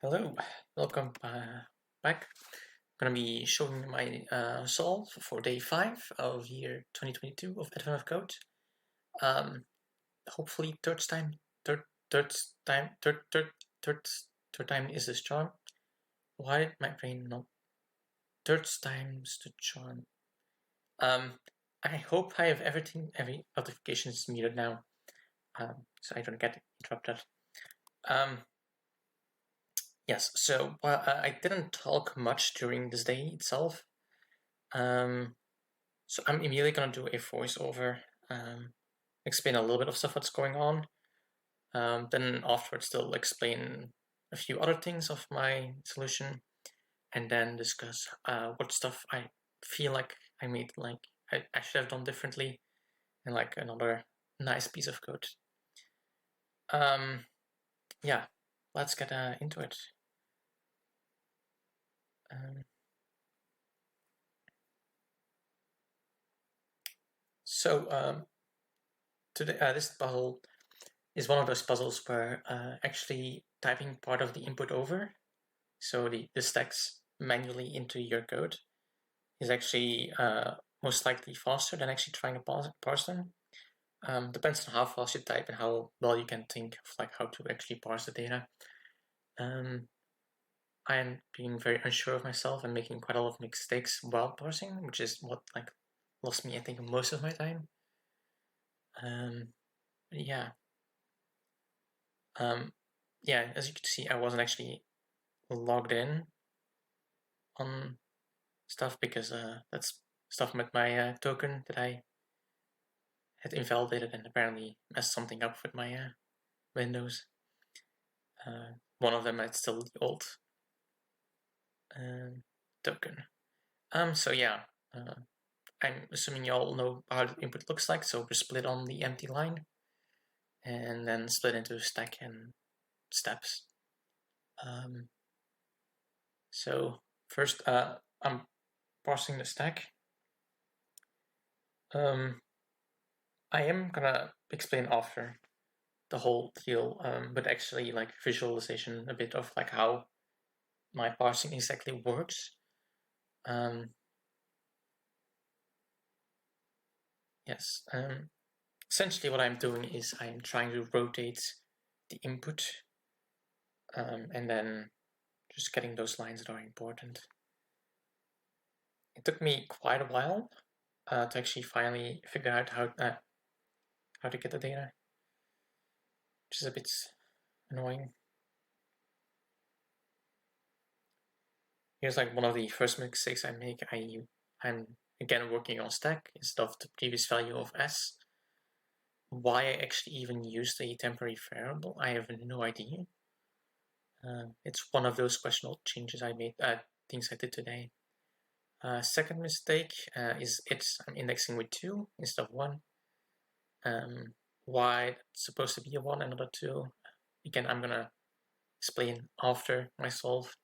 Hello, welcome back. I'm going to be showing my solve for day 5 of year 2022 of Advent of Code. Um, Hopefully third time is this charm. Why did my brain not third time's the charm? I hope I have every notification is muted now, so I don't get interrupted. Yes, so I didn't talk much during this day itself. So I'm immediately going to do a voiceover, explain a little bit of stuff that's going on. Then afterwards, they'll explain a few other things of my solution, and then discuss what stuff I feel like I made, like I should have done differently, and like another nice piece of code. Yeah, let's get into it. So today, this puzzle is one of those puzzles where actually typing part of the input over, so the stacks manually into your code, is actually most likely faster than actually trying to parse them. Depends on how fast you type and how well you can think of like how to actually parse the data. I am being very unsure of myself and making quite a lot of mistakes while parsing, which is what like lost me, I think, most of my time. Yeah. Yeah, as you can see, I wasn't actually logged in on stuff because that's stuff with my token that I had invalidated and apparently messed something up with my windows. One of them is still the old token. So yeah, I'm assuming you all know how the input looks like. So we split on the empty line, and then split into stack and steps. So first, I'm parsing the stack. I am gonna explain after the whole deal, but actually like visualization a bit of like how my parsing exactly works. Yes. Essentially what I'm doing is I'm trying to rotate the input and then just getting those lines that are important. It took me quite a while to actually finally figure out how to get the data, which is a bit annoying. Here's like one of the first mistakes I make. I'm again working on stack instead of the previous value of s. Why I actually even used a temporary variable, I have no idea. It's one of those questionable changes I made, things I did today. Second mistake is I'm indexing with 2 instead of 1. Why it's supposed to be a 1 and not a 2. Again, I'm gonna explain after my solve.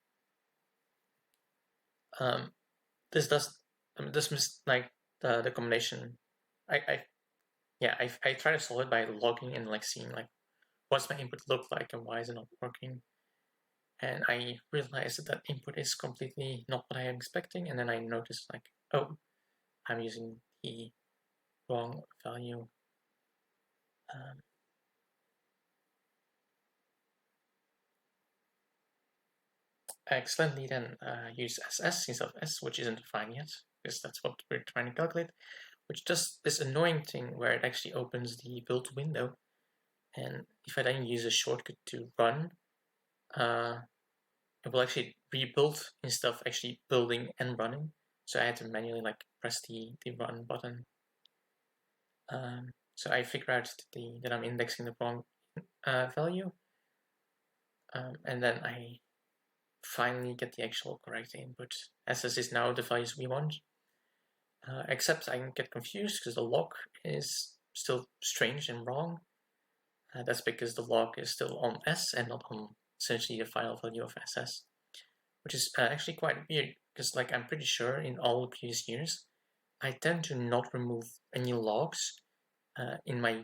This like the combination. I try to solve it by logging and like seeing like what's my input look like and why is it not working. And I realized that input is completely not what I am expecting, and then I noticed like, oh, I'm using the wrong value. I accidentally then use SS instead of S, which isn't defined yet, because that's what we're trying to calculate, which does this annoying thing where it actually opens the build window, and if I then use a shortcut to run, it will actually rebuild instead of actually building and running. So I had to manually like press the run button. So I figured out that I'm indexing the wrong value, and then I finally get the actual correct input. SS is now the values we want. Except I can get confused because the log is still strange and wrong. That's because the log is still on S and not on essentially the final value of SS, which is actually quite weird because like I'm pretty sure in all previous years I tend to not remove any logs in my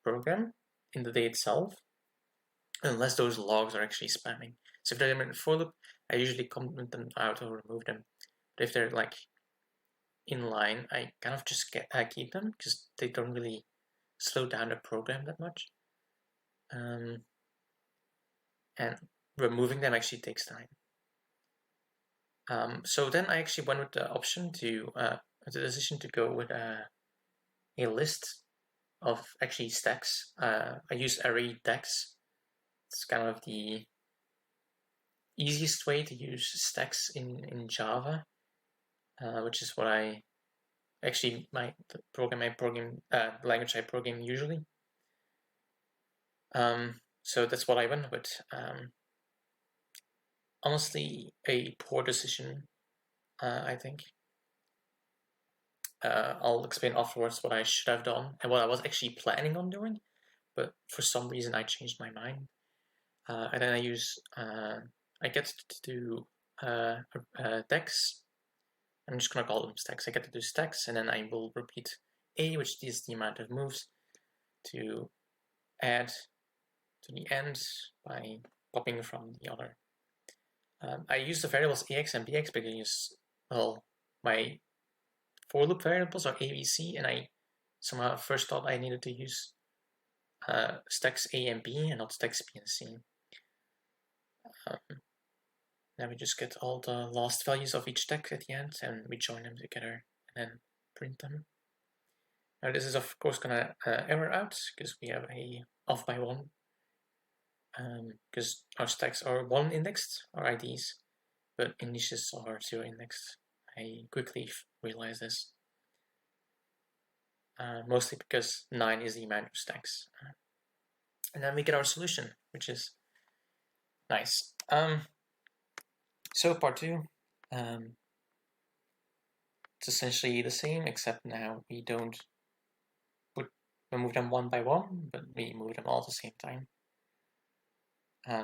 program in the day itself. unless those logs are actually spamming. So if they're in a for loop, I usually comment them out or remove them. But if they're like in line, I kind of just keep them because they don't really slow down the program that much. And removing them actually takes time. So then I actually went with the option to the decision to go with a list of actually stacks. I use array decks. It's kind of the easiest way to use stacks in Java, which is what I actually language I program usually. So that's what I went with. Honestly, a poor decision, I think. I'll explain afterwards what I should have done and what I was actually planning on doing, but for some reason I changed my mind. And then I get to do decks. I'm just gonna call them stacks. I get to do stacks, and then I will repeat A, which is the amount of moves, to add to the end by popping from the other. I use the variables AX and BX because, well, my for loop variables are A, B, C, and I somehow first thought I needed to use stacks A and B and not stacks B and C. Now we just get all the last values of each stack at the end and we join them together and then print them. Now this is of course gonna error out because we have a off by one because our stacks are 1 indexed, our IDs, but initials are 0 indexed. I quickly realized this. Mostly because 9 is the amount of stacks. And then we get our solution, which is nice. So part 2, it's essentially the same, except now we don't move them one by one, but we move them all at the same time.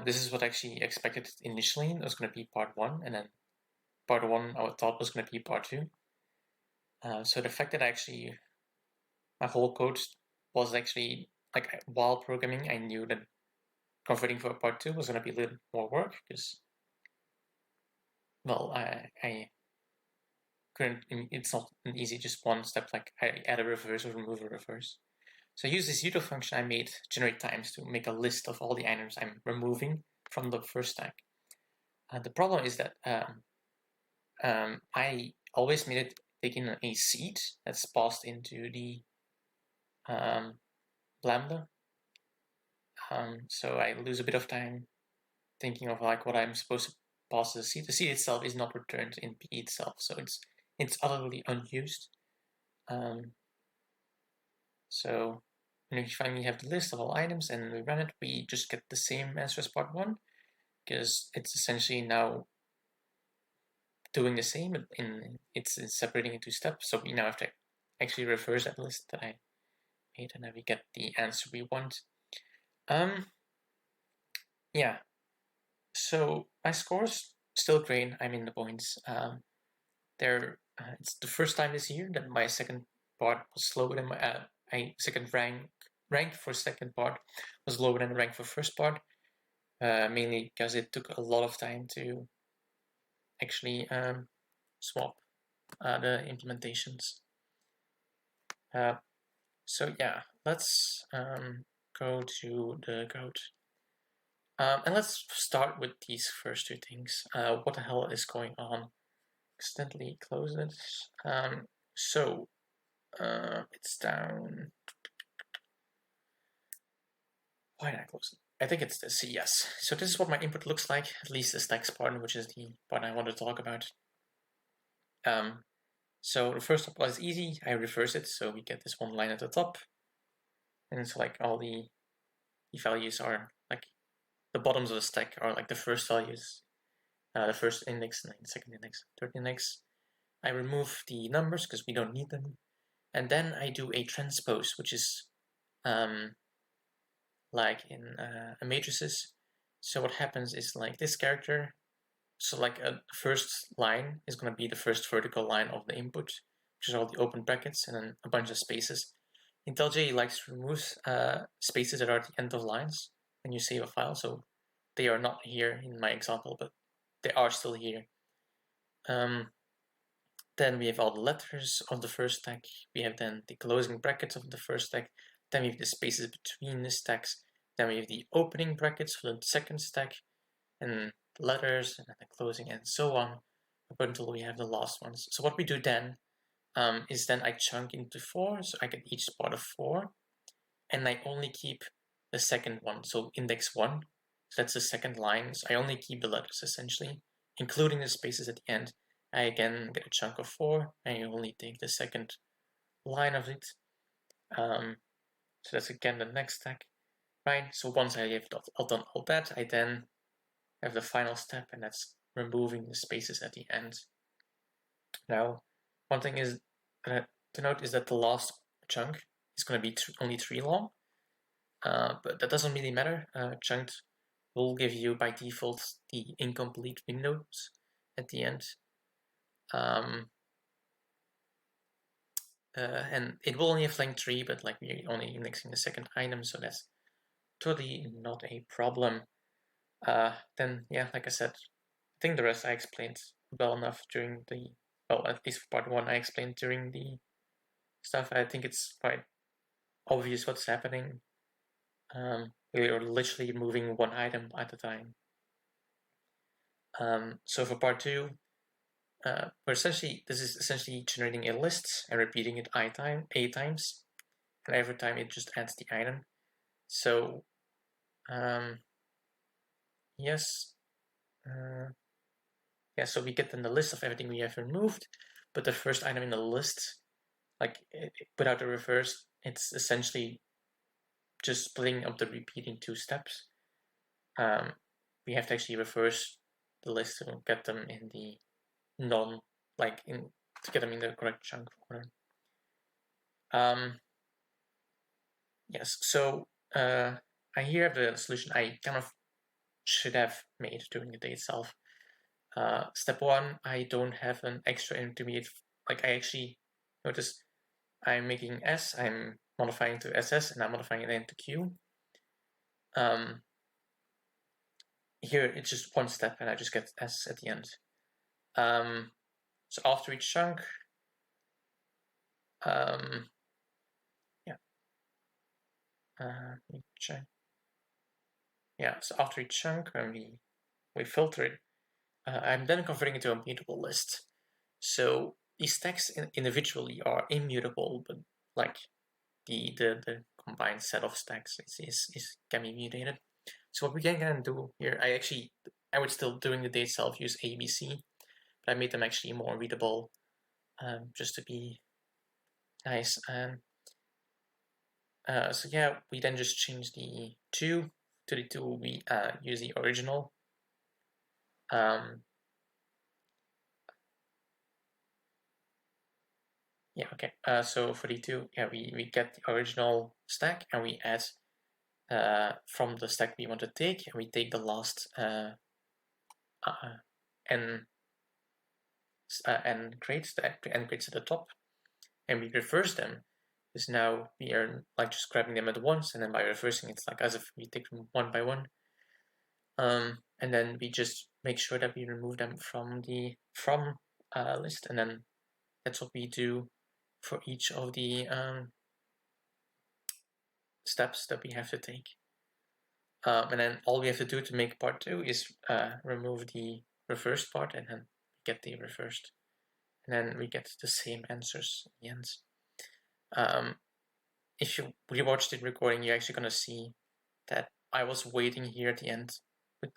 This is what I actually expected initially. It was going to be part 1, and then part 1 I thought was going to be part 2. So the fact that my whole code was actually, like, while programming, I knew that converting for part 2 was going to be a little more work, because, well, I couldn't, it's not an easy just one step, like I add a reverse or remove a reverse. So I use this util function I made, generate times, to make a list of all the items I'm removing from the first stack. The problem is that I always made it taking a seed that's passed into the lambda. So I lose a bit of time thinking of like what I'm supposed to pass as a seed. The seed itself is not returned in P itself, so it's utterly unused. So when we finally have the list of all items and we run it, we just get the same answer as part 1, because it's essentially now doing the same, it's separating into steps. So we now have to actually reverse that list that I made, and then we get the answer we want. Yeah. So my score's still great. I'm in the points. It's the first time this year that my second part was lower than my second rank for second part was lower than the rank for first part. Mainly because it took a lot of time to actually swap the implementations. So yeah, let's go to the code. And let's start with these first two things. What the hell is going on? Accidentally close it. So it's down. Why did I close it? I think it's this, yes. So this is what my input looks like, at least the stacks part, which is the part I want to talk about. So the first part is easy. I reverse it, so we get this one line at the top. And it's like all the values are like the bottoms of the stack are like the first values, the first index, and the second index, third index. I remove the numbers because we don't need them. And then I do a transpose, which is like in matrices. So what happens is like this character, so like a first line is going to be the first vertical line of the input, which is all the open brackets and then a bunch of spaces. IntelliJ likes to remove spaces that are at the end of lines, when you save a file. So they are not here in my example, but they are still here. Then we have all the letters of the first stack. We have then the closing brackets of the first stack. Then we have the spaces between the stacks. Then we have the opening brackets for the second stack, and letters, and then the closing, and so on, up until we have the last ones. So what we do then is then I chunk into 4, so I get each spot of 4, and I only keep the second one, so index 1. So that's the second line. So I only keep the letters essentially, including the spaces at the end. I again get a chunk of 4, and I only take the second line of it. So that's again the next stack, right? So once I have done all that, I then have the final step, and that's removing the spaces at the end. Now, one thing is to note is that the last chunk is going to be only 3 long, but that doesn't really matter. Chunked will give you by default the incomplete windows at the end. And it will only have length 3, but like we're only indexing the second item, so that's totally not a problem. Then yeah, like I said, I think the rest I explained well enough during the, well, at least for part 1 I explained during the stuff. I think it's quite obvious what's happening. We are literally moving one item at a time. So for part 2, this is essentially generating a list and repeating it 8 times, and every time it just adds the item. So yes, yeah, so we get then the list of everything we have removed, but the first item in the list, like without the reverse, it's essentially just splitting up the repeating 2 steps. We have to actually reverse the list to get them in the to get them in the correct chunk order. Yes, so I here have the solution I kind of should have made during the day itself. Step 1, I don't have an extra intermediate, like I actually notice I'm making S, I'm modifying to SS, and I'm modifying it into Q. Here it's just one step and I just get S at the end. So after each chunk, so after each chunk, when we filter it, I'm then converting it to a mutable list. So these stacks individually are immutable, but like the combined set of stacks can be mutated. So what we can do here, I would still doing the day itself use ABC, but I made them actually more readable, just to be nice. So yeah, we then just change the 2 to the 2. We use the original. Yeah, okay. So for the 2, yeah, we get the original stack and we add from the stack we want to take, and we take the last n crates, the n crates at the top, and we reverse them. Because now we are like just grabbing them at once, and then by reversing it's like as if we take them one by one. And then we just make sure that we remove them from the list, and then that's what we do for each of the steps that we have to take. And then all we have to do to make part 2 is remove the reversed part, and then get the reversed, and then we get the same answers in the end. If you rewatch the recording, you're actually going to see that I was waiting here at the end.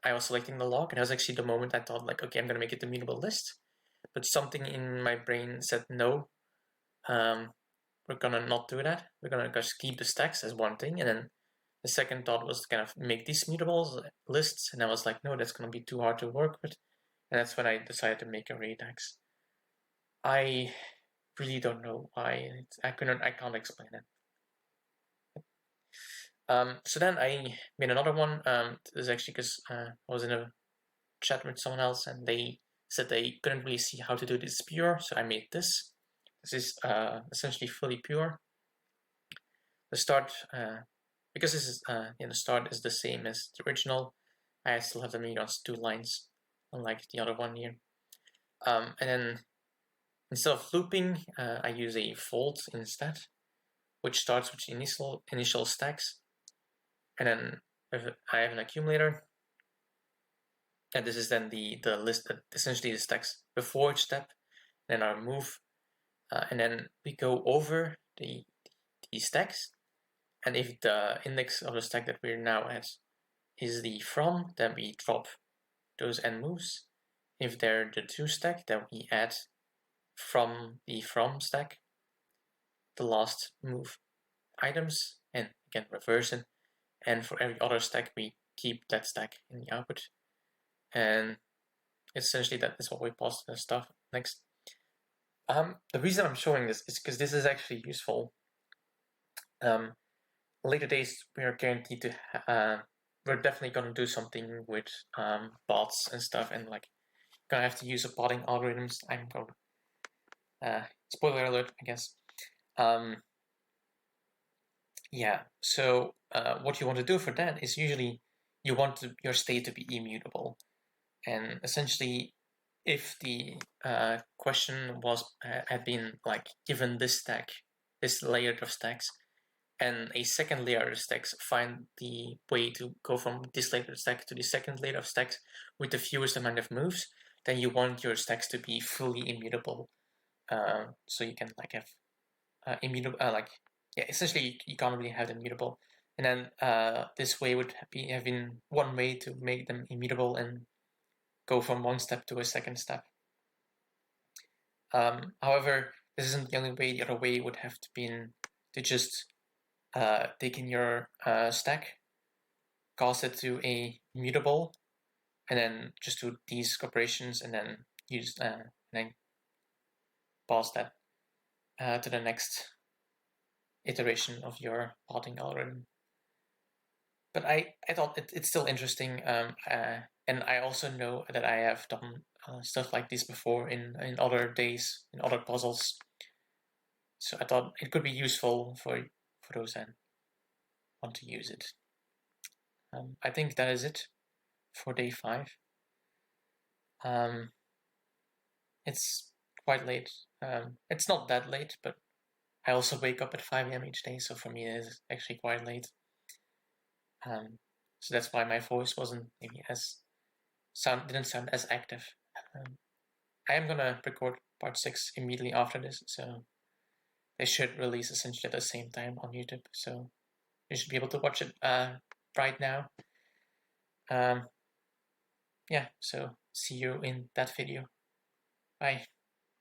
I was selecting the log, and that was actually the moment I thought, like, okay, I'm going to make it a mutable list. But something in my brain said, no, we're going to not do that. We're going to just keep the stacks as one thing. And then the second thought was to kind of make these mutable lists. And I was like, no, that's going to be too hard to work with. And that's when I decided to make a Redux. I really don't know why. I can't explain it. So then I made another one. This is actually because I was in a chat with someone else and they said they couldn't really see how to do this pure, so I made this. This is essentially fully pure. The start because this is in the start is the same as the original, I still have the meter on 2 lines, unlike the other one here. And then instead of looping, I use a fold instead, which starts with initial stacks, and then I have an accumulator, and this is then the list, essentially the stacks before each step, then our move, and then we go over the stacks, and if the index of the stack that we're now at is the from, then we drop those end moves. If they're the to stack, then we add from the from stack the last move items, and again reverse it. And for every other stack, we keep that stack in the output. And essentially that is what we pass the stuff next. The reason I'm showing this is because this is actually useful. Later days, we are guaranteed to we're definitely going to do something with bots and stuff, and like gonna have to use a botting algorithms. I'm going spoiler alert, I guess. Yeah, so what you want to do for that is usually you want your state to be immutable, and essentially if the question had been like given this stack, this layer of stacks, and a second layer of stacks, find the way to go from this layer of stack to the second layer of stacks with the fewest amount of moves, then you want your stacks to be fully immutable. So you can like have immutable, essentially you can't really have them immutable. And then this way would have been one way to make them immutable and go from one step to a second step. However, this isn't the only way. The other way would have to been to just take in your stack, cast it to a mutable, and then just do these operations, and then use and then pass that to the next iteration of your plotting algorithm. But I thought it's still interesting, and I also know that I have done stuff like this before in other days, in other puzzles. So I thought it could be useful for those that want to use it. I think that is it for day 5. It's quite late. It's not that late, but I also wake up at 5 a.m. each day, so for me it is actually quite late. So that's why my voice wasn't maybe didn't sound as active. I am gonna record part 6 immediately after this, so they should release essentially at the same time on YouTube. So you should be able to watch it right now. Yeah, so see you in that video. Bye.